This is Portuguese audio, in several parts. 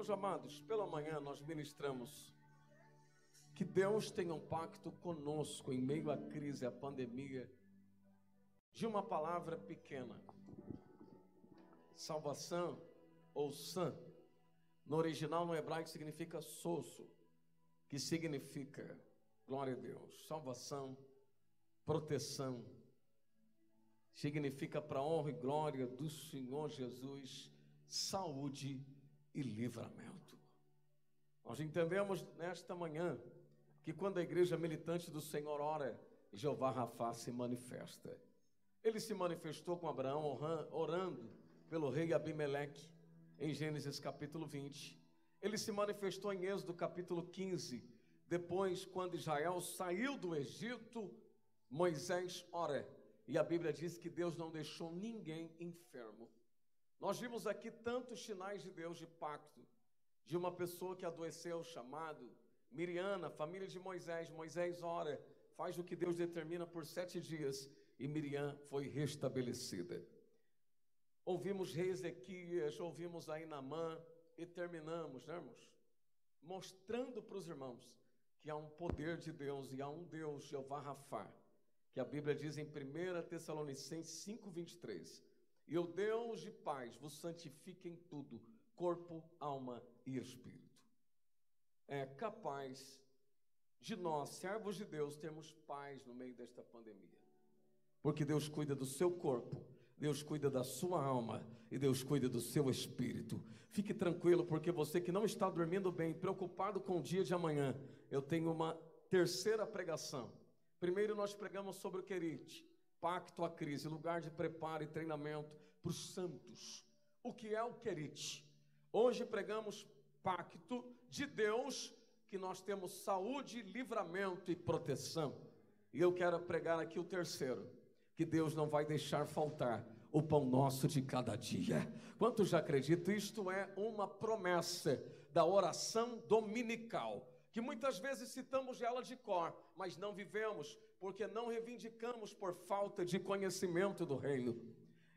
Meus amados, pela manhã nós ministramos que Deus tem um pacto conosco em meio à crise, à pandemia, de uma palavra pequena. Salvação, ou san, no original, no hebraico, significa soso, que significa, glória a Deus, salvação, proteção, significa para a honra e glória do Senhor Jesus, saúde e livramento. Nós entendemos nesta manhã que quando a igreja militante do Senhor ora, Jeová Rafá se manifesta. Ele se manifestou com Abraão orando pelo rei Abimeleque, em Gênesis capítulo 20. Ele se manifestou em Êxodo capítulo 15. Depois, quando Israel saiu do Egito, Moisés ora. E a Bíblia diz que Deus não deixou ninguém enfermo. Nós vimos aqui tantos sinais de Deus de pacto, de uma pessoa que adoeceu, chamado Miriam, família de Moisés. Moisés ora, faz o que Deus determina por 7 dias, e Miriam foi restabelecida. Ouvimos rei Ezequias, ouvimos aí Naamã, e terminamos, né, irmãos? Mostrando para os irmãos que há um poder de Deus, e há um Deus, Jeová Rafá, que a Bíblia diz em 1 Tessalonicenses 5:23, e o Deus de paz vos santifique em tudo, corpo, alma e espírito. É capaz de nós, servos de Deus, termos paz no meio desta pandemia, porque Deus cuida do seu corpo, Deus cuida da sua alma e Deus cuida do seu espírito. Fique tranquilo, porque você que não está dormindo bem, preocupado com o dia de amanhã, eu tenho uma terceira pregação. Primeiro nós pregamos sobre o querite, pacto à crise, lugar de preparo e treinamento para os santos. O que é o querite? Hoje pregamos pacto de Deus, que nós temos saúde, livramento e proteção. E eu quero pregar aqui o terceiro, que Deus não vai deixar faltar o pão nosso de cada dia. Quantos já acreditam? Isto é uma promessa da oração dominical, que muitas vezes citamos ela de cor, mas não vivemos, porque não reivindicamos por falta de conhecimento do reino.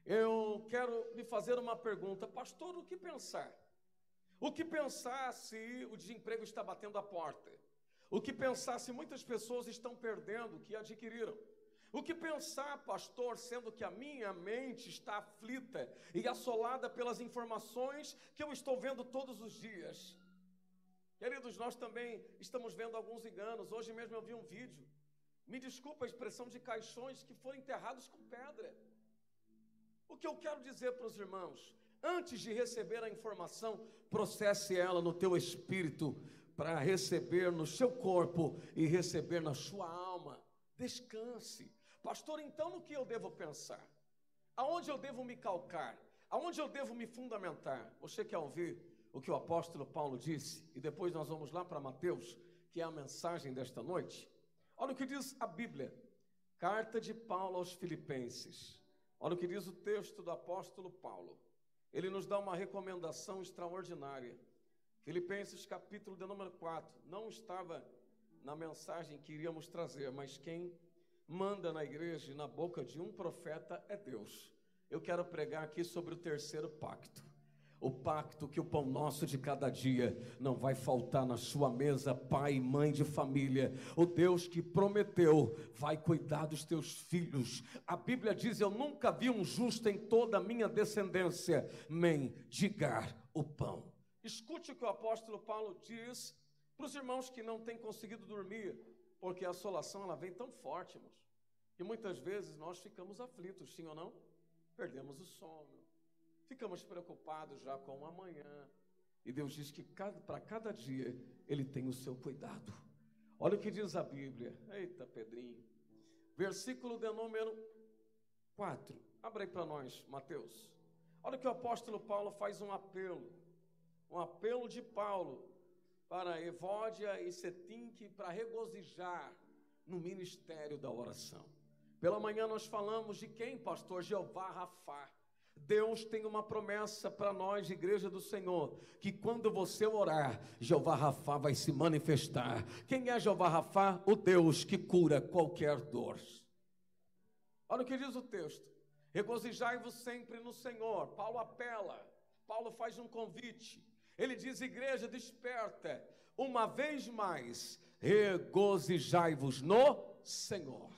Eu quero lhe fazer uma pergunta, pastor, o que pensar? O que pensar se o desemprego está batendo a porta? O que pensar se muitas pessoas estão perdendo o que adquiriram? O que pensar, pastor, sendo que a minha mente está aflita e assolada pelas informações que eu estou vendo todos os dias? Queridos, nós também estamos vendo alguns enganos. Hoje mesmo eu vi um vídeo, me desculpa a expressão, de caixões que foram enterrados com pedra. O que eu quero dizer para os irmãos? Antes de receber a informação, processe ela no teu espírito, para receber no seu corpo e receber na sua alma. Descanse. Pastor, então no que eu devo pensar? Aonde eu devo me calcar? Aonde eu devo me fundamentar? Você quer ouvir o que o apóstolo Paulo disse? E depois nós vamos lá para Mateus, que é a mensagem desta noite. Olha o que diz a Bíblia. Carta de Paulo aos Filipenses. Olha o que diz o texto do apóstolo Paulo. Ele nos dá uma recomendação extraordinária. Filipenses capítulo de número 4. Não estava na mensagem que iríamos trazer, mas quem manda na igreja e na boca de um profeta é Deus. Eu quero pregar aqui sobre o terceiro pacto. O pacto que o pão nosso de cada dia não vai faltar na sua mesa, pai e mãe de família. O Deus que prometeu vai cuidar dos teus filhos. A Bíblia diz, eu nunca vi um justo em toda a minha descendência mendigar o pão. Escute o que o apóstolo Paulo diz para os irmãos que não têm conseguido dormir, porque a assolação ela vem tão forte, irmãos, que muitas vezes nós ficamos aflitos, sim ou não? Perdemos o sono, ficamos preocupados já com o amanhã, e Deus diz que para cada dia Ele tem o seu cuidado. Olha o que diz a Bíblia, eita Pedrinho, versículo de número 4, abre aí para nós, Mateus. Olha que o apóstolo Paulo faz um apelo de Paulo, para Evódia e Setinque, para regozijar no ministério da oração. Pela manhã nós falamos de quem, pastor? Jeová Rafá. Deus tem uma promessa para nós, igreja do Senhor, que quando você orar, Jeová Rafá vai se manifestar. Quem é Jeová Rafá? O Deus que cura qualquer dor. Olha o que diz o texto. Regozijai-vos sempre no Senhor. Paulo apela, Paulo faz um convite. Ele diz: igreja, desperta, uma vez mais, regozijai-vos no Senhor.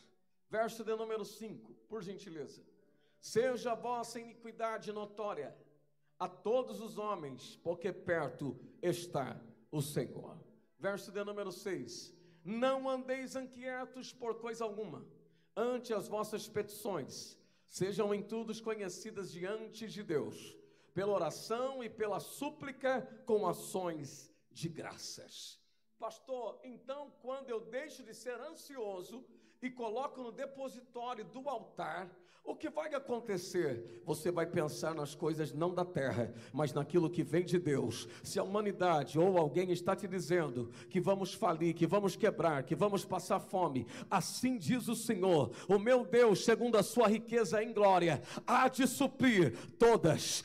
Verso de número 5, por gentileza. Seja a vossa iniquidade notória a todos os homens, porque perto está o Senhor. Verso de número 6. Não andeis inquietos por coisa alguma, ante as vossas petições sejam em tudo conhecidas diante de Deus, pela oração e pela súplica com ações de graças. Pastor, então quando eu deixo de ser ansioso e coloco no depositório do altar, o que vai acontecer? Você vai pensar nas coisas não da terra, mas naquilo que vem de Deus. Se a humanidade ou alguém está te dizendo que vamos falir, que vamos quebrar, que vamos passar fome, assim diz o Senhor: o meu Deus, segundo a sua riqueza em glória, há de suprir todas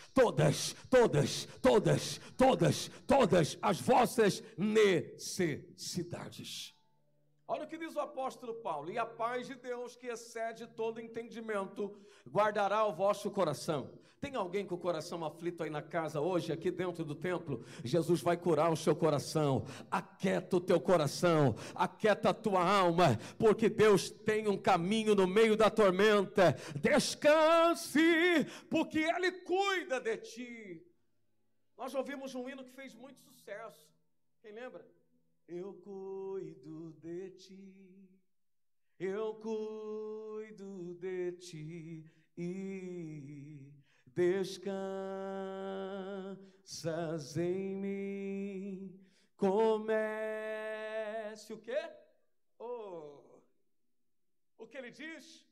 as vossas necessidades. Olha o que diz o apóstolo Paulo: e a paz de Deus, que excede todo entendimento, guardará o vosso coração. Tem alguém com o coração aflito aí na casa hoje, aqui dentro do templo? Jesus vai curar o seu coração. Aquieta o teu coração, aquieta a tua alma, porque Deus tem um caminho no meio da tormenta. Descanse, porque Ele cuida de ti. Nós ouvimos um hino que fez muito sucesso. Quem lembra? Eu cuido de ti, eu cuido de ti, e descansas em mim. Comece o quê? O que ele diz?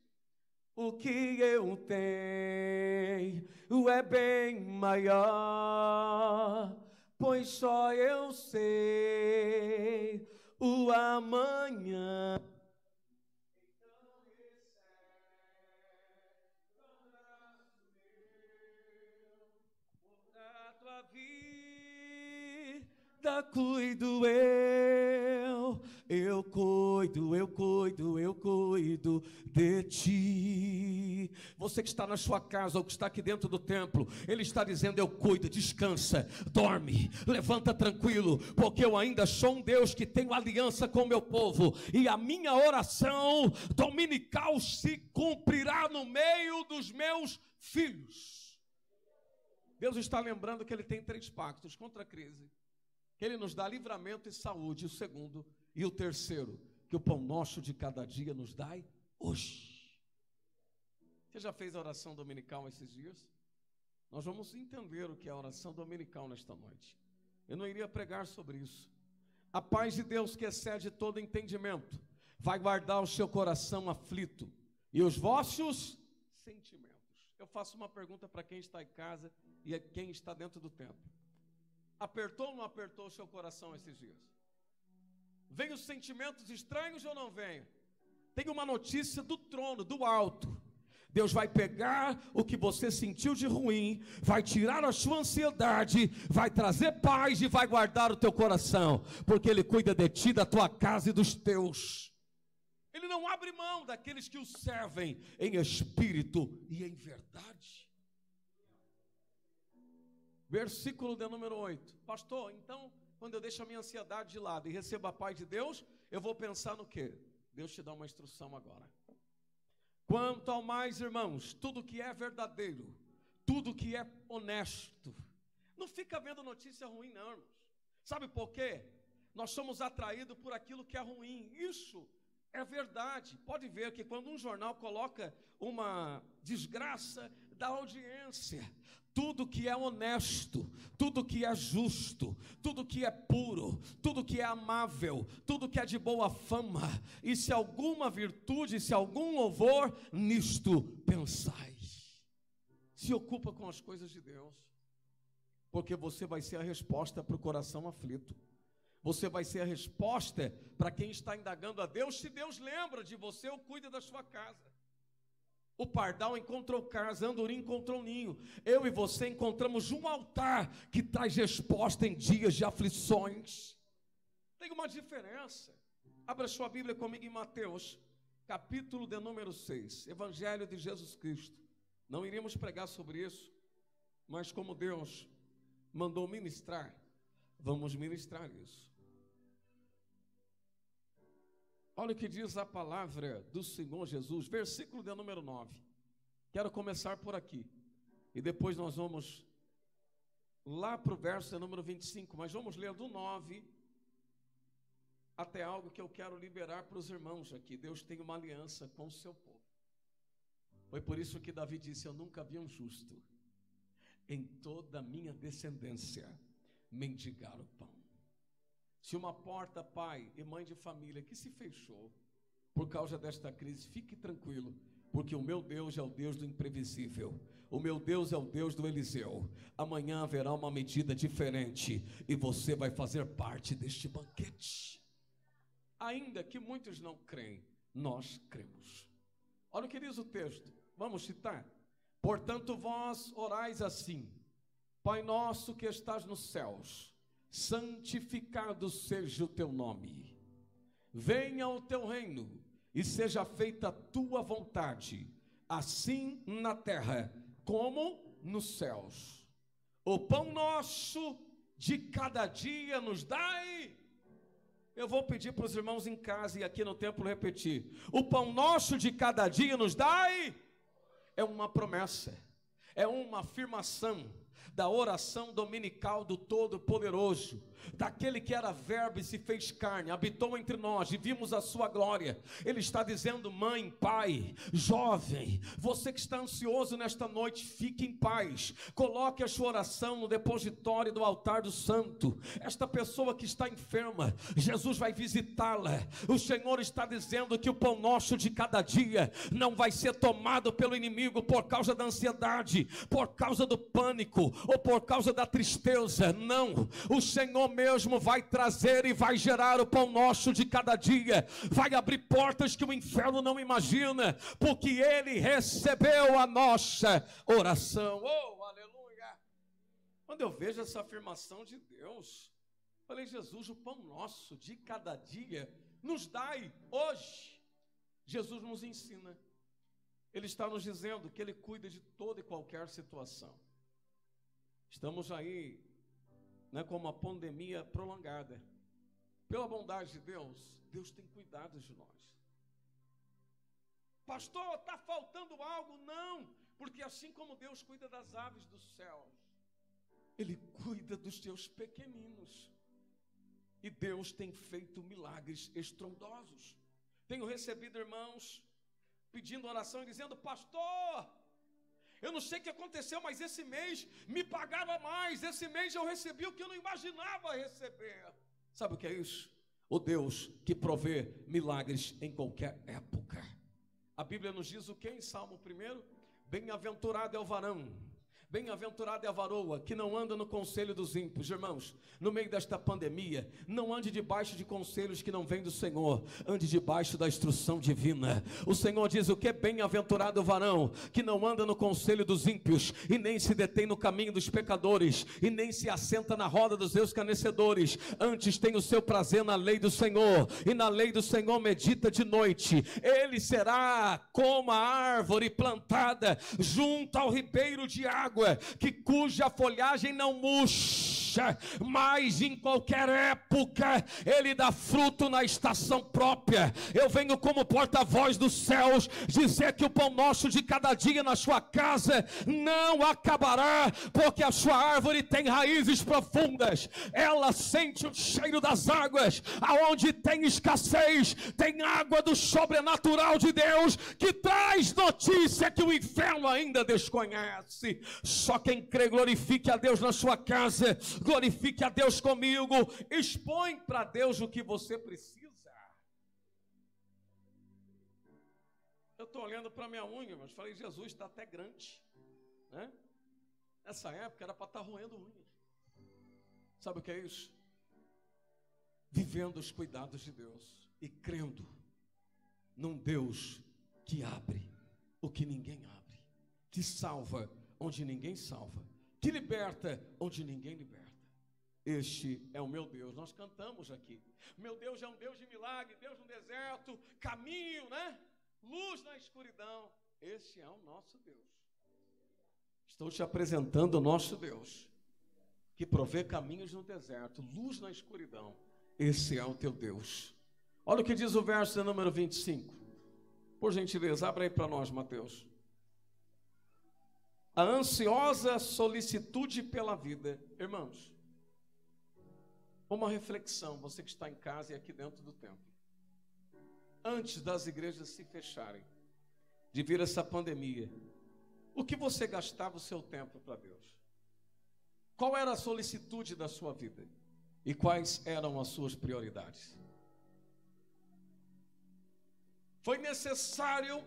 O que eu tenho é bem maior, pois só eu sei o amanhã. Então recebe o abraço meu, por da tua vida cuido eu cuido de ti. Você que está na sua casa ou que está aqui dentro do templo, Ele está dizendo: eu cuido, descansa, dorme, levanta tranquilo, porque eu ainda sou um Deus que tenho aliança com o meu povo, e a minha oração dominical se cumprirá no meio dos meus filhos. Deus está lembrando que Ele tem 3 pactos contra a crise, que Ele nos dá livramento e saúde, o segundo, e o terceiro, que o pão nosso de cada dia nos dai hoje. Você já fez a oração dominical esses dias? Nós vamos entender o que é a oração dominical nesta noite. Eu não iria pregar sobre isso. A paz de Deus, que excede todo entendimento, vai guardar o seu coração aflito e os vossos sentimentos. Eu faço uma pergunta para quem está em casa e quem está dentro do templo. Apertou ou não apertou o seu coração esses dias? Vem os sentimentos estranhos ou não vem? Tem uma notícia do trono, do alto. Deus vai pegar o que você sentiu de ruim, vai tirar a sua ansiedade, vai trazer paz e vai guardar o teu coração, porque Ele cuida de ti, da tua casa e dos teus. Ele não abre mão daqueles que o servem em espírito e em verdade. Versículo de número 8. Pastor, então, quando eu deixo a minha ansiedade de lado e recebo a paz de Deus, eu vou pensar no quê? Deus te dá uma instrução agora. Quanto ao mais, irmãos, tudo que é verdadeiro, tudo que é honesto, não fica vendo notícia ruim não, irmãos. Sabe por quê? Nós somos atraídos por aquilo que é ruim. Isso é verdade. Pode ver que quando um jornal coloca uma desgraça, dá audiência. Tudo que é honesto, tudo que é justo, tudo que é puro, tudo que é amável, tudo que é de boa fama, e se alguma virtude, se algum louvor, nisto pensais. Se ocupa com as coisas de Deus, porque você vai ser a resposta para o coração aflito. Você vai ser a resposta para quem está indagando a Deus, se Deus lembra de você ou cuida da sua casa. O pardal encontrou casa, a andorinha encontrou ninho. Eu e você encontramos um altar que traz resposta em dias de aflições. Tem uma diferença. Abra sua Bíblia comigo em Mateus, capítulo de número 6, Evangelho de Jesus Cristo. Não iríamos pregar sobre isso, mas como Deus mandou ministrar, vamos ministrar isso. Olha o que diz a palavra do Senhor Jesus, versículo de número 9. Quero começar por aqui, e depois nós vamos lá para o verso de número 25, mas vamos ler do 9 até algo que eu quero liberar para os irmãos aqui. Deus tem uma aliança com o seu povo. Foi por isso que Davi disse: eu nunca vi um justo em toda a minha descendência mendigar o pão. Se uma porta, pai e mãe de família, que se fechou por causa desta crise, fique tranquilo, porque o meu Deus é o Deus do imprevisível. O meu Deus é o Deus do Eliseu. Amanhã haverá uma medida diferente e você vai fazer parte deste banquete. Ainda que muitos não creem, nós cremos. Olha o que diz o texto, vamos citar. Portanto, vós orais assim: Pai nosso que estás nos céus, santificado seja o teu nome. Venha o teu reino e seja feita a tua vontade, assim na terra como nos céus. O pão nosso de cada dia nos dai. Eu vou pedir para os irmãos em casa e aqui no templo repetir: o pão nosso de cada dia nos dai. É uma promessa, é uma afirmação da oração dominical do Todo-Poderoso, daquele que era verbo e se fez carne, habitou entre nós e vimos a sua glória. Ele está dizendo: mãe, pai, jovem, você que está ansioso nesta noite, fique em paz, coloque a sua oração no depositório do altar do santo. Esta pessoa que está enferma, Jesus vai visitá-la. O Senhor está dizendo que o pão nosso de cada dia não vai ser tomado pelo inimigo por causa da ansiedade, por causa do pânico ou por causa da tristeza. Não, o Senhor mesmo vai trazer e vai gerar o pão nosso de cada dia, vai abrir portas que o inferno não imagina, porque Ele recebeu a nossa oração. Oh, aleluia! Quando eu vejo essa afirmação de Deus, falei: Jesus, o pão nosso de cada dia nos dai hoje. Jesus nos ensina, Ele está nos dizendo que Ele cuida de toda e qualquer situação. Estamos aí, com uma pandemia prolongada. Pela bondade de Deus, Deus tem cuidado de nós. Pastor, está faltando algo? Não, porque assim como Deus cuida das aves dos céus, Ele cuida dos teus pequeninos. E Deus tem feito milagres estrondosos. Tenho recebido irmãos pedindo oração e dizendo: pastor, eu não sei o que aconteceu, mas esse mês me pagaram a mais. Esse mês eu recebi o que eu não imaginava receber. Sabe o que é isso? O Deus que provê milagres em qualquer época. A Bíblia nos diz o que em Salmo 1? Bem-aventurado é o varão, bem-aventurada é a varoa que não anda no conselho dos ímpios. Irmãos, no meio desta pandemia, não ande debaixo de conselhos que não vêm do Senhor, ande debaixo da instrução divina. O Senhor diz o que é bem-aventurado o varão que não anda no conselho dos ímpios, e nem se detém no caminho dos pecadores, e nem se assenta na roda dos escarnecedores. Antes tem o seu prazer na lei do Senhor, e na lei do Senhor medita de noite. Ele será como a árvore plantada junto ao ribeiro de água, cuja folhagem não murcha, mas em qualquer época ele dá fruto na estação própria. Eu venho como porta-voz dos céus dizer que o pão nosso de cada dia na sua casa não acabará, porque a sua árvore tem raízes profundas, ela sente o cheiro das águas. Aonde tem escassez, tem água do sobrenatural de Deus, que traz notícia que o inferno ainda desconhece. Só quem crê, glorifique a Deus na sua casa, glorifique a Deus comigo, expõe para Deus o que você precisa. Eu estou olhando para minha unha, mas falei: Jesus, está até grande, né? Nessa época era para estar roendo unha. Sabe o que é isso? Vivendo os cuidados de Deus e crendo num Deus que abre o que ninguém abre, que salva onde ninguém salva, que liberta onde ninguém liberta. Este é o meu Deus. Nós cantamos aqui: meu Deus é um Deus de milagre, Deus no deserto, caminho, luz na escuridão. Este é o nosso Deus. Estou te apresentando o nosso Deus, que provê caminhos no deserto, luz na escuridão. Esse é o teu Deus. Olha o que diz o verso de número 25. Por gentileza, abra aí para nós, Mateus. A ansiosa solicitude pela vida. Irmãos, uma reflexão, você que está em casa e aqui dentro do templo. Antes das igrejas se fecharem, de vir essa pandemia, o que você gastava o seu tempo para Deus? Qual era a solicitude da sua vida? E quais eram as suas prioridades? Foi necessário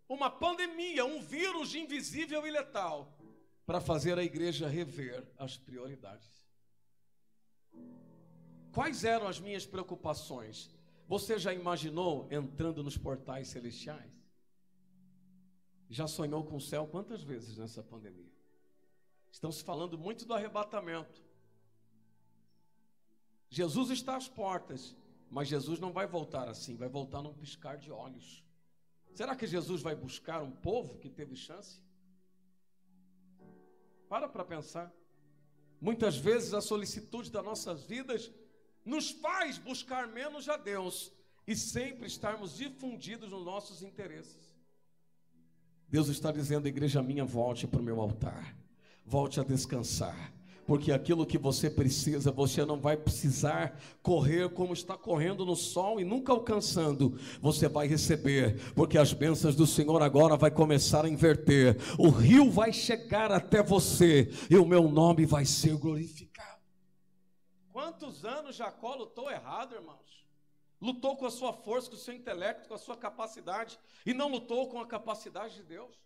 uma pandemia, um vírus invisível e letal, para fazer a igreja rever as prioridades. Quais eram as minhas preocupações? Você já imaginou entrando nos portais celestiais? Já sonhou com o céu quantas vezes nessa pandemia? Estamos falando muito do arrebatamento. Jesus está às portas, mas Jesus não vai voltar assim, vai voltar num piscar de olhos. Será que Jesus vai buscar um povo que teve chance? Para pensar. Muitas vezes a solicitude das nossas vidas nos faz buscar menos a Deus e sempre estarmos difundidos nos nossos interesses. Deus está dizendo, igreja minha, volte para o meu altar, volte a descansar, porque aquilo que você precisa, você não vai precisar correr como está correndo no sol e nunca alcançando, você vai receber, porque as bênçãos do Senhor agora vai começar a inverter, o rio vai chegar até você e o meu nome vai ser glorificado. Quantos anos Jacó lutou errado, irmãos? Lutou com a sua força, com o seu intelecto, com a sua capacidade, e não lutou com a capacidade de Deus.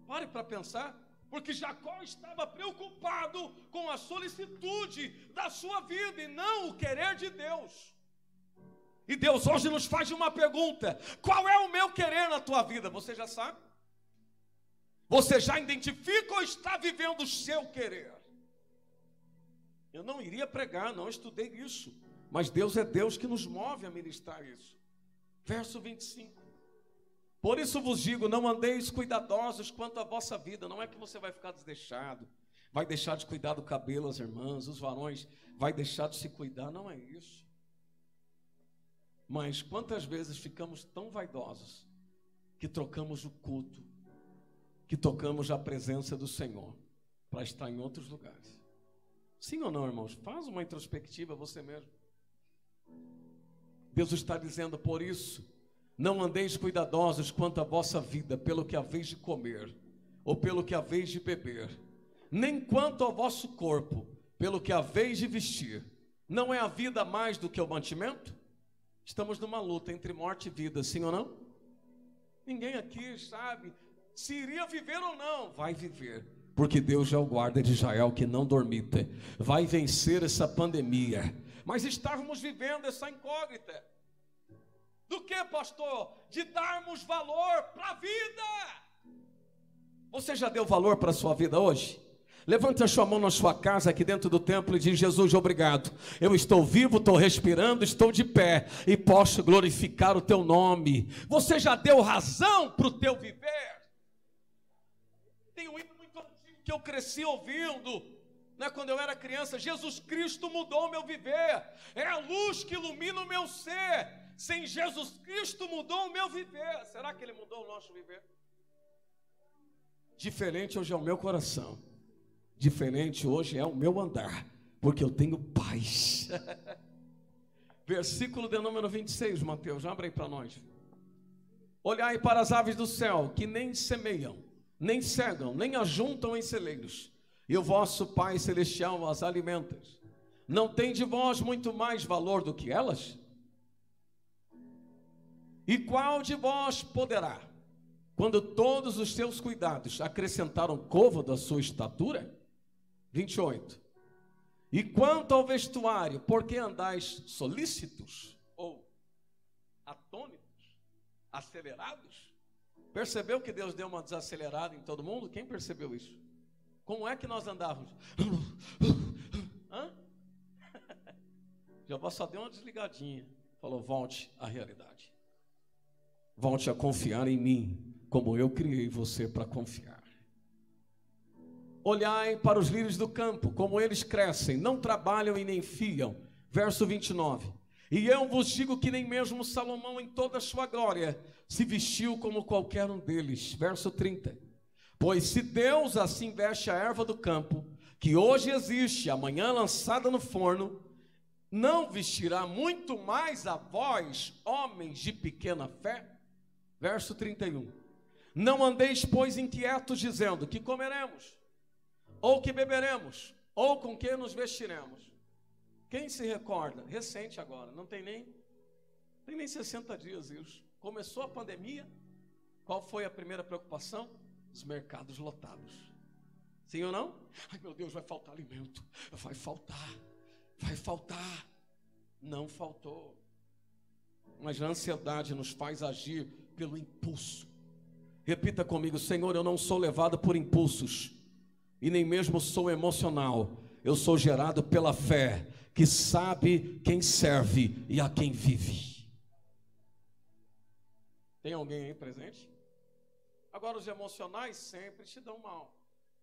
Pare para pensar, porque Jacó estava preocupado com a solicitude da sua vida e não o querer de Deus. E Deus hoje nos faz uma pergunta: qual é o meu querer na tua vida? Você já sabe? Você já identifica ou está vivendo o seu querer? Eu não iria pregar, não estudei isso, mas Deus é Deus que nos move a ministrar isso. Verso 25. Por isso vos digo, não andeis cuidadosos quanto à vossa vida. Não é que você vai ficar desleixado, vai deixar de cuidar do cabelo, as irmãs, os varões, vai deixar de se cuidar, não é isso. Mas quantas vezes ficamos tão vaidosos que trocamos o culto, que tocamos a presença do Senhor para estar em outros lugares. Sim ou não, irmãos? Faz uma introspectiva você mesmo. Deus está dizendo, por isso, não andeis cuidadosos quanto à vossa vida, pelo que haveis de comer, ou pelo que haveis de beber, nem quanto ao vosso corpo, pelo que haveis de vestir. Não é a vida mais do que o mantimento? Estamos numa luta entre morte e vida, sim ou não? Ninguém aqui sabe se iria viver ou não. Vai viver, porque Deus é o guarda de Israel que não dormita, vai vencer essa pandemia. Mas estávamos vivendo essa incógnita. Do que, pastor? De darmos valor para a vida. Você já deu valor para a sua vida hoje? Levante a sua mão na sua casa, aqui dentro do templo, e diz, Jesus, obrigado. Eu estou vivo, estou respirando, estou de pé e posso glorificar o teu nome. Você já deu razão para o teu viver? Tem um hino muito antigo que eu cresci ouvindo, né, quando eu era criança. Jesus Cristo mudou o meu viver. É a luz que ilumina o meu ser. Sem Jesus Cristo mudou o meu viver. Será que Ele mudou o nosso viver? Diferente hoje é o meu coração. Diferente hoje é o meu andar, porque eu tenho paz. Versículo de número 26, Mateus, abre aí para nós. Olhai para as aves do céu, que nem semeiam, nem cegam, nem ajuntam em celeiros, e o vosso Pai Celestial as alimenta. Não tem de vós muito mais valor do que elas? E qual de vós poderá, quando todos os seus cuidados acrescentaram côvado à sua estatura? 28. E quanto ao vestuário, por que andais solícitos ou atônitos, acelerados? Percebeu que Deus deu uma desacelerada em todo mundo? Quem percebeu isso? Como é que nós andávamos? Hã? Jeová só deu uma desligadinha. Falou, volte à realidade. Volte a confiar em mim, como eu criei você para confiar. olhai para os lírios do campo, como eles crescem, não trabalham e nem fiam. Verso 29. E eu vos digo que nem mesmo Salomão em toda a sua glória se vestiu como qualquer um deles. Verso 30. Pois se Deus assim veste a erva do campo, que hoje existe, amanhã lançada no forno, não vestirá muito mais a vós, homens de pequena fé? Verso 31. Não andeis, pois, inquietos, dizendo: que comeremos, ou que beberemos, ou com que nos vestiremos. Quem se recorda? Recente agora, não tem nem 60 dias isso. Começou a pandemia, qual foi a primeira preocupação? Os mercados lotados. Sim ou não? Ai meu Deus, vai faltar alimento, vai faltar. Não faltou. Mas a ansiedade nos faz agir pelo impulso. Repita comigo: Senhor, eu não sou levado por impulsos, e nem mesmo sou emocional. Eu sou gerado pela fé, que sabe quem serve e a quem vive. Tem alguém aí presente? Agora, os emocionais sempre te dão mal.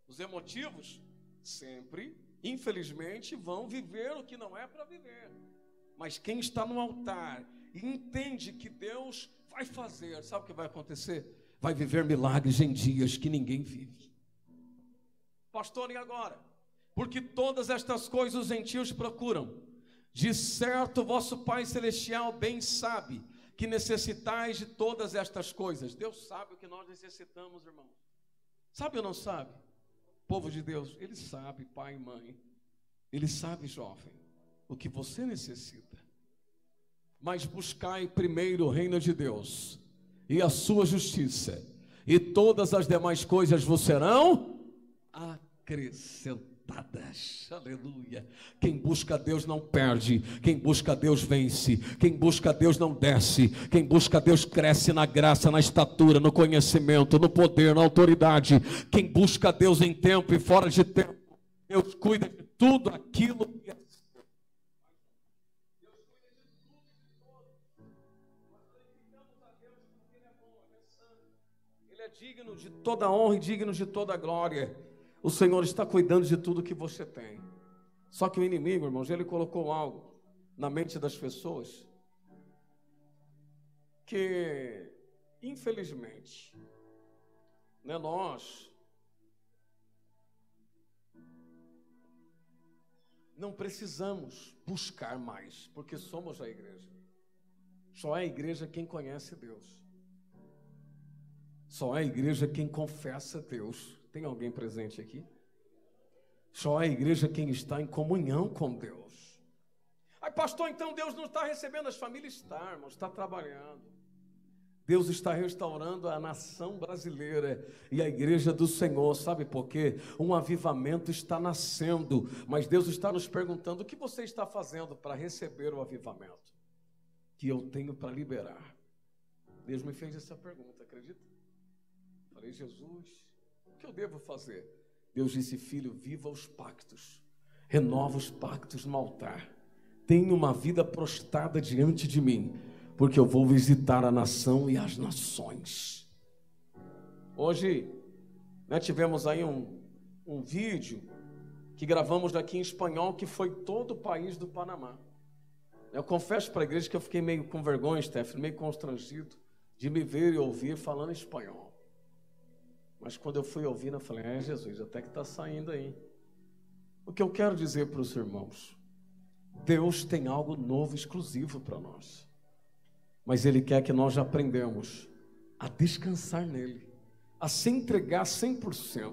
Os emotivos sempre, infelizmente, vão viver o que não é para viver. Mas quem está no altar e entende que Deus vai fazer, sabe o que vai acontecer? Vai viver milagres em dias que ninguém vive. Pastor, e agora? Porque todas estas coisas os gentios procuram. De certo, vosso Pai Celestial bem sabe que necessitais de todas estas coisas. Deus sabe o que nós necessitamos, irmão. Sabe ou não sabe? Povo de Deus, Ele sabe, pai e mãe. Ele sabe, jovem, o que você necessita. Mas buscai primeiro o reino de Deus e a sua justiça, e todas as demais coisas vos serão acrescentadas. Aleluia. Quem busca a Deus não perde, quem busca a Deus vence, quem busca a Deus não desce, quem busca a Deus cresce na graça, na estatura, no conhecimento, no poder, na autoridade. Quem busca a Deus em tempo e fora de tempo, Deus cuida de tudo aquilo que é seu. Deus cuida de tudo e de todos. Nós glorificamos a Deus porque Ele é bom, Ele é santo, Ele é digno de toda honra e digno de toda glória. O Senhor está cuidando de tudo que você tem. Só que o inimigo, irmãos, ele colocou algo na mente das pessoas que, infelizmente, nós não precisamos buscar mais, porque somos a igreja. Só é a igreja quem conhece Deus. Só é a igreja quem confessa Deus. Tem alguém presente aqui? Só é a igreja quem está em comunhão com Deus. Ai, pastor, então Deus não está recebendo as famílias? Está, irmão, está trabalhando. Deus está restaurando a nação brasileira e a igreja do Senhor. Sabe por quê? Um avivamento está nascendo, mas Deus está nos perguntando: o que você está fazendo para receber o avivamento que eu tenho para liberar? Deus me fez essa pergunta, acredita? Falei: Jesus, o que eu devo fazer? Deus disse: filho, viva os pactos, renova os pactos no altar, tenha uma vida prostrada diante de mim, porque eu vou visitar a nação e as nações. Hoje, tivemos aí um vídeo que gravamos daqui em espanhol, que foi todo o país do Panamá. Eu confesso para a igreja que eu fiquei meio com vergonha, Stephanie, meio constrangido de me ver e ouvir falando espanhol. Mas quando eu fui ouvindo, eu falei: Jesus, até que está saindo aí. O que eu quero dizer para os irmãos: Deus tem algo novo, exclusivo para nós. Mas Ele quer que nós aprendamos a descansar nele, a se entregar 100%.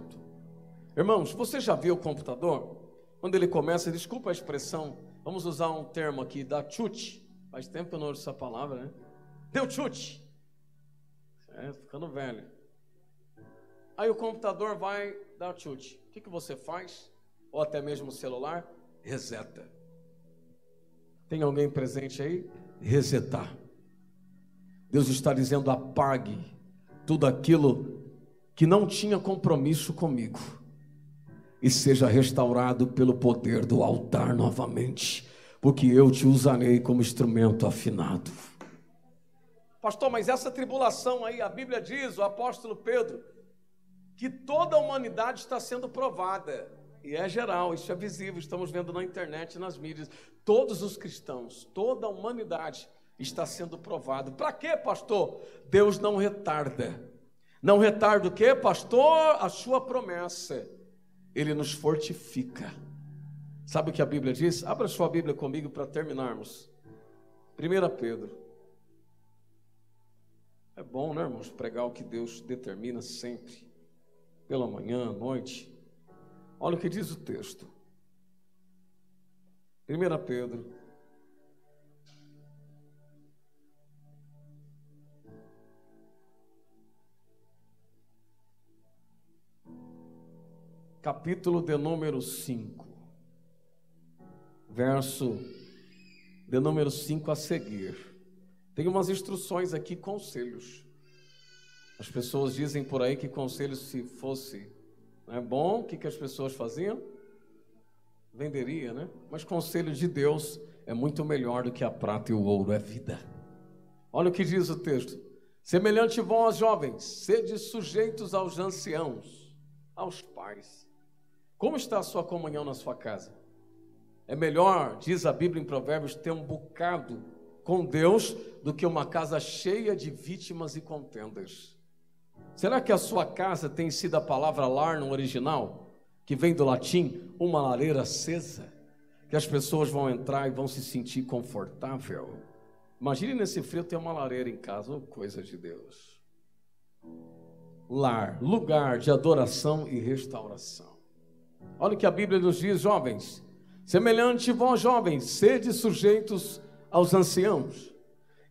Irmãos, você já viu o computador? Quando ele começa, desculpa a expressão, vamos usar um termo aqui, dá chute. Faz tempo que eu não uso essa palavra, né? Deu chute. Ficando velho. Aí o computador vai dar chute. O que você faz? Ou até mesmo o celular? Reseta. Tem alguém presente aí? Resetar. Deus está dizendo: apague tudo aquilo que não tinha compromisso comigo e seja restaurado pelo poder do altar novamente, porque eu te usarei como instrumento afinado. Pastor, mas essa tribulação aí, a Bíblia diz, o apóstolo Pedro, que toda a humanidade está sendo provada. E é geral, isso é visível, estamos vendo na internet, nas mídias. Todos os cristãos, toda a humanidade está sendo provada. Para quê, pastor? Deus não retarda. Não retarda o quê, pastor? A sua promessa. Ele nos fortifica. Sabe o que a Bíblia diz? Abra sua Bíblia comigo para terminarmos. 1 Pedro. É bom, né, irmãos, pregar o que Deus determina sempre. Pela manhã, à noite. Olha o que diz o texto. 1 Pedro. Capítulo de número 5. Verso de número 5 a seguir. Tem umas instruções aqui, conselhos. As pessoas dizem por aí que conselho, se fosse bom, o que as pessoas faziam? Venderia, né? Mas conselho de Deus é muito melhor do que a prata e o ouro, é vida. Olha o que diz o texto. Semelhante vós, jovens, sede sujeitos aos anciãos, aos pais. Como está a sua comunhão na sua casa? É melhor, diz a Bíblia em Provérbios, ter um bocado com Deus do que uma casa cheia de vítimas e contendas. Será que a sua casa tem sido a palavra lar no original, que vem do latim, uma lareira acesa, que as pessoas vão entrar e vão se sentir confortável? Imagine nesse frio ter uma lareira em casa, oh, coisa de Deus. Lar, lugar de adoração e restauração. Olha o que a Bíblia nos diz, jovens. Semelhante vós, jovens, sede sujeitos aos anciãos,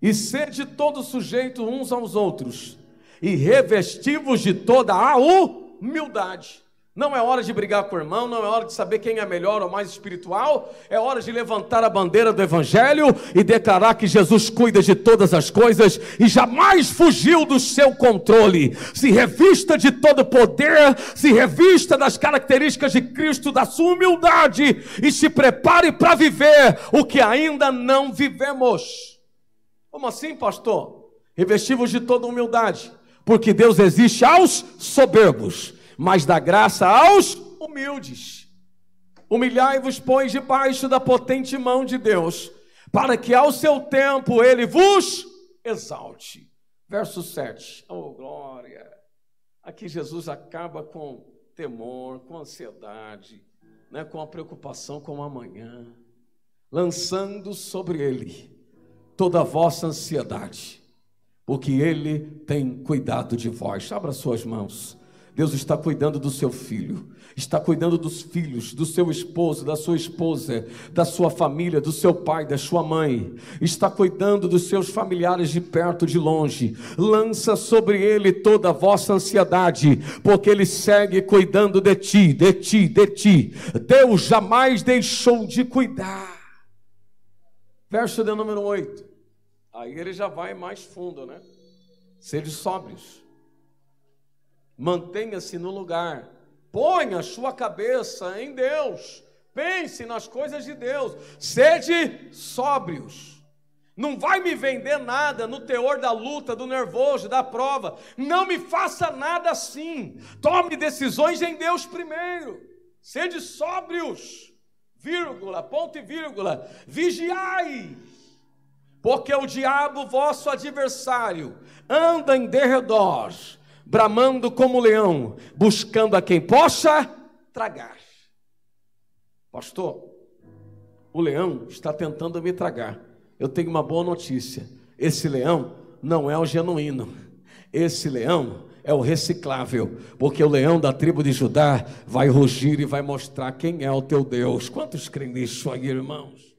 e sede todos sujeitos uns aos outros, e revesti-vos de toda a humildade. Não é hora de brigar com o irmão, não é hora de saber quem é melhor ou mais espiritual, é hora de levantar a bandeira do Evangelho e declarar que Jesus cuida de todas as coisas e jamais fugiu do seu controle. Se revista de todo poder, se revista das características de Cristo, da sua humildade, e se prepare para viver o que ainda não vivemos. Como assim, pastor? Revesti-vos de toda humildade, porque Deus existe aos soberbos, mas dá graça aos humildes. Humilhai-vos, pois, debaixo da potente mão de Deus, para que ao seu tempo Ele vos exalte. Verso 7. Oh, glória! Aqui Jesus acaba com temor, com ansiedade, com a preocupação com o amanhã, lançando sobre Ele toda a vossa ansiedade, porque Ele tem cuidado de vós. Abra suas mãos. Deus está cuidando do seu filho, está cuidando dos filhos, do seu esposo, da sua esposa, da sua família, do seu pai, da sua mãe, está cuidando dos seus familiares de perto, de longe. Lança sobre ele toda a vossa ansiedade, porque ele segue cuidando de ti, de ti, de ti. Deus jamais deixou de cuidar. Verso de número 8. Aí ele já vai mais fundo, né? Sede sóbrios. Mantenha-se no lugar, ponha a sua cabeça em Deus, pense nas coisas de Deus, sede sóbrios. Não vai me vender nada no teor da luta, do nervoso, da prova. Não me faça nada assim. Tome decisões em Deus primeiro. Sede sóbrios, vírgula, ponto e vírgula, vigiai, porque o diabo, vosso adversário, anda em derredor, bramando como leão, buscando a quem possa tragar. Pastor, o leão está tentando me tragar. Eu tenho uma boa notícia. Esse leão não é o genuíno. Esse leão é o reciclável, porque o leão da tribo de Judá vai rugir e vai mostrar quem é o teu Deus. Quantos creem nisso aí, irmãos?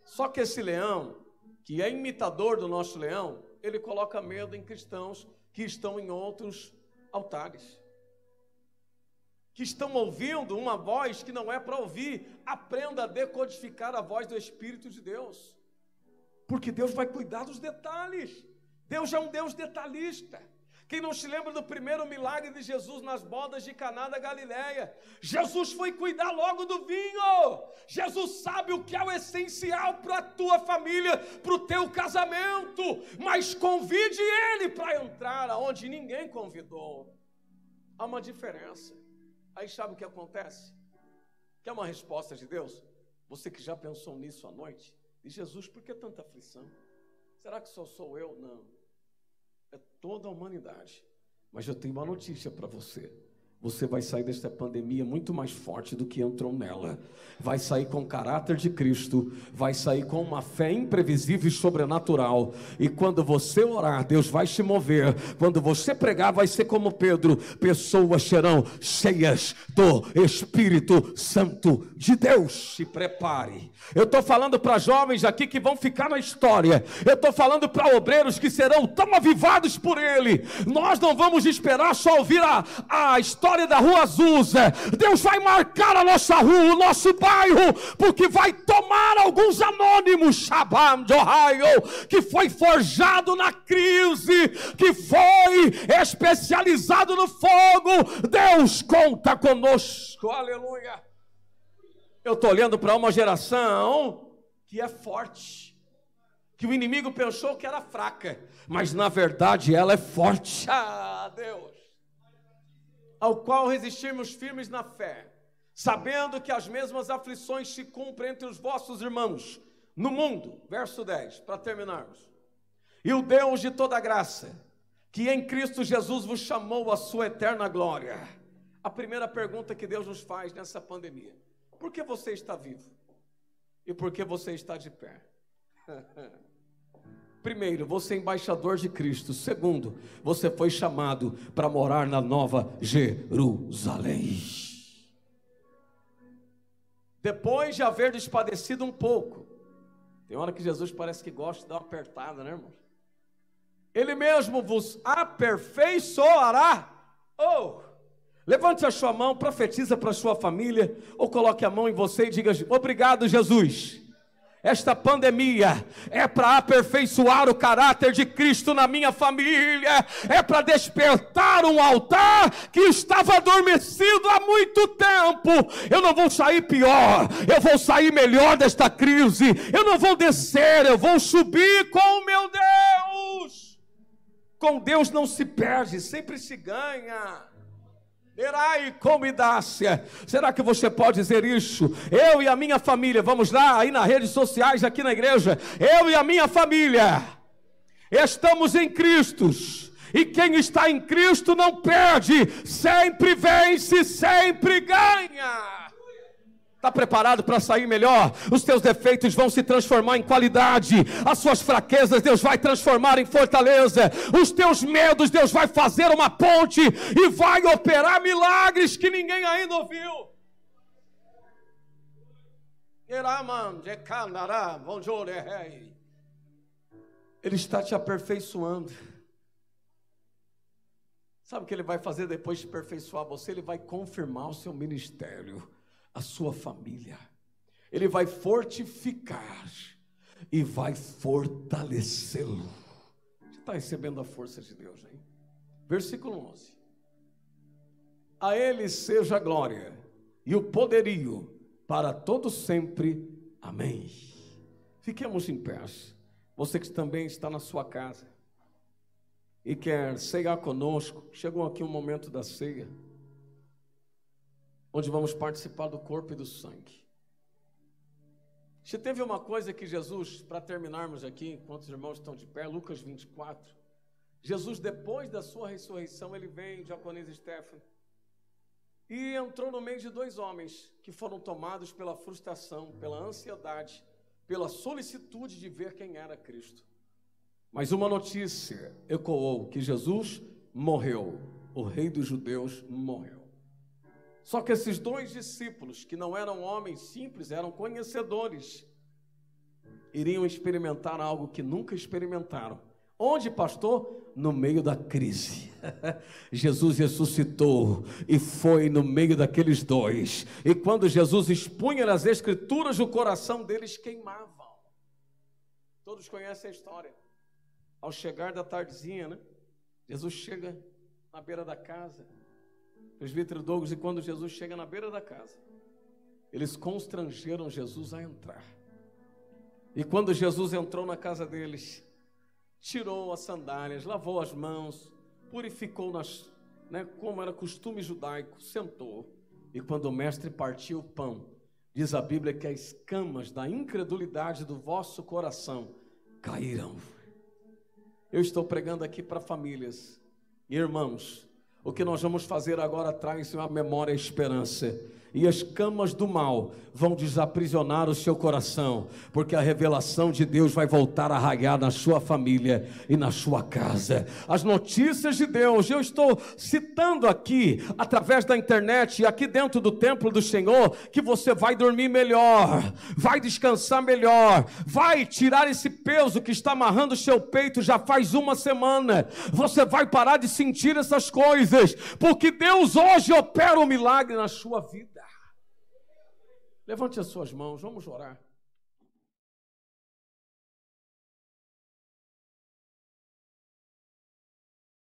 Só que esse leão, que é imitador do nosso leão, ele coloca medo em cristãos que estão em outros altares, que estão ouvindo uma voz que não é para ouvir. Aprenda a decodificar a voz do Espírito de Deus, porque Deus vai cuidar dos detalhes. Deus é um Deus detalhista. Quem não se lembra do primeiro milagre de Jesus nas bodas de Caná da Galileia? Jesus foi cuidar logo do vinho. Jesus sabe o que é o essencial para a tua família, para o teu casamento, mas convide ele para entrar aonde ninguém convidou. Há uma diferença. Aí sabe o que acontece? Quer uma resposta de Deus? Você que já pensou nisso à noite? Diz: Jesus, por que tanta aflição? Será que só sou eu? Não. É toda a humanidade. Mas eu tenho uma notícia para você. Você vai sair desta pandemia muito mais forte do que entrou nela. Vai sair com o caráter de Cristo. Vai sair com uma fé imprevisível e sobrenatural. E quando você orar, Deus vai se mover. Quando você pregar, vai ser como Pedro. Pessoas serão cheias do Espírito Santo de Deus. Se prepare. Eu estou falando para jovens aqui que vão ficar na história. Eu estou falando para obreiros que serão tão avivados por Ele. Nós não vamos esperar só ouvir a história da Rua Azusa. Deus vai marcar a nossa rua, o nosso bairro, porque vai tomar alguns anônimos, Shabam de Ohio, que foi forjado na crise, que foi especializado no fogo. Deus conta conosco, aleluia. Eu estou olhando para uma geração que é forte, que o inimigo pensou que era fraca, mas na verdade ela é forte. Ah, Deus, ao qual resistirmos firmes na fé, sabendo que as mesmas aflições se cumprem entre os vossos irmãos no mundo. Verso 10, para terminarmos. E o Deus de toda graça, que em Cristo Jesus vos chamou à sua eterna glória. A primeira pergunta que Deus nos faz nessa pandemia: por que você está vivo? E por que você está de pé? Primeiro, você é embaixador de Cristo. Segundo, você foi chamado para morar na Nova Jerusalém. Depois de haver despadecido um pouco, tem hora que Jesus parece que gosta de dar uma apertada, né, irmãos? Ele mesmo vos aperfeiçoará. Levante a sua mão, profetiza para a sua família, ou coloque a mão em você e diga: obrigado, Jesus. Esta pandemia é para aperfeiçoar o caráter de Cristo na minha família, é para despertar um altar que estava adormecido há muito tempo. Eu não vou sair pior, eu vou sair melhor desta crise. Eu não vou descer, eu vou subir com o meu Deus. Com Deus não se perde, sempre se ganha. Será que você pode dizer isso? Eu e a minha família, vamos lá, aí nas redes sociais, aqui na igreja. Eu e a minha família estamos em Cristo, e quem está em Cristo não perde, sempre vence, sempre ganha. Está preparado para sair melhor? Os teus defeitos vão se transformar em qualidade. As suas fraquezas Deus vai transformar em fortaleza. Os teus medos Deus vai fazer uma ponte e vai operar milagres que ninguém ainda ouviu. Ele está te aperfeiçoando. Sabe o que Ele vai fazer depois de aperfeiçoar você? Ele vai confirmar o seu ministério, a sua família. Ele vai fortificar e vai fortalecê-lo. Você está recebendo a força de Deus, hein? Versículo 11. A Ele seja a glória e o poderio para todo sempre. Amém. Fiquemos em pé. Você que também está na sua casa e quer ceiar conosco, chegou aqui um momento da ceia, onde vamos participar do corpo e do sangue. Se teve uma coisa que Jesus, para terminarmos aqui, enquanto os irmãos estão de pé, Lucas 24, Jesus, depois da sua ressurreição, ele vem, diaconisa Stephanie, e entrou no meio de dois homens que foram tomados pela frustração, pela ansiedade, pela solicitude de ver quem era Cristo. Mas uma notícia ecoou, que Jesus morreu, o rei dos judeus morreu. Só que esses dois discípulos, que não eram homens simples, eram conhecedores, iriam experimentar algo que nunca experimentaram. Onde, pastor? No meio da crise. Jesus ressuscitou e foi no meio daqueles dois. E quando Jesus expunha as escrituras, o coração deles queimava. Todos conhecem a história. Ao chegar da tardezinha, né? Jesus chega na beira da casa. Presbítero Douglas, e quando Jesus chega na beira da casa, eles constrangeram Jesus a entrar. E quando Jesus entrou na casa deles, tirou as sandálias, lavou as mãos, purificou né, como era costume judaico, sentou. E quando o mestre partiu o pão, diz a Bíblia que as escamas da incredulidade do vosso coração caíram. Eu estou pregando aqui para famílias. Irmãos, o que nós vamos fazer agora traz uma memória e esperança. E as camas do mal vão desaprisionar o seu coração, porque a revelação de Deus vai voltar a raiar na sua família e na sua casa. As notícias de Deus, eu estou citando aqui, através da internet e aqui dentro do templo do Senhor, que você vai dormir melhor, vai descansar melhor, vai tirar esse peso que está amarrando o seu peito já faz uma semana. Você vai parar de sentir essas coisas, porque Deus hoje opera um milagre na sua vida. Levante as suas mãos, vamos orar.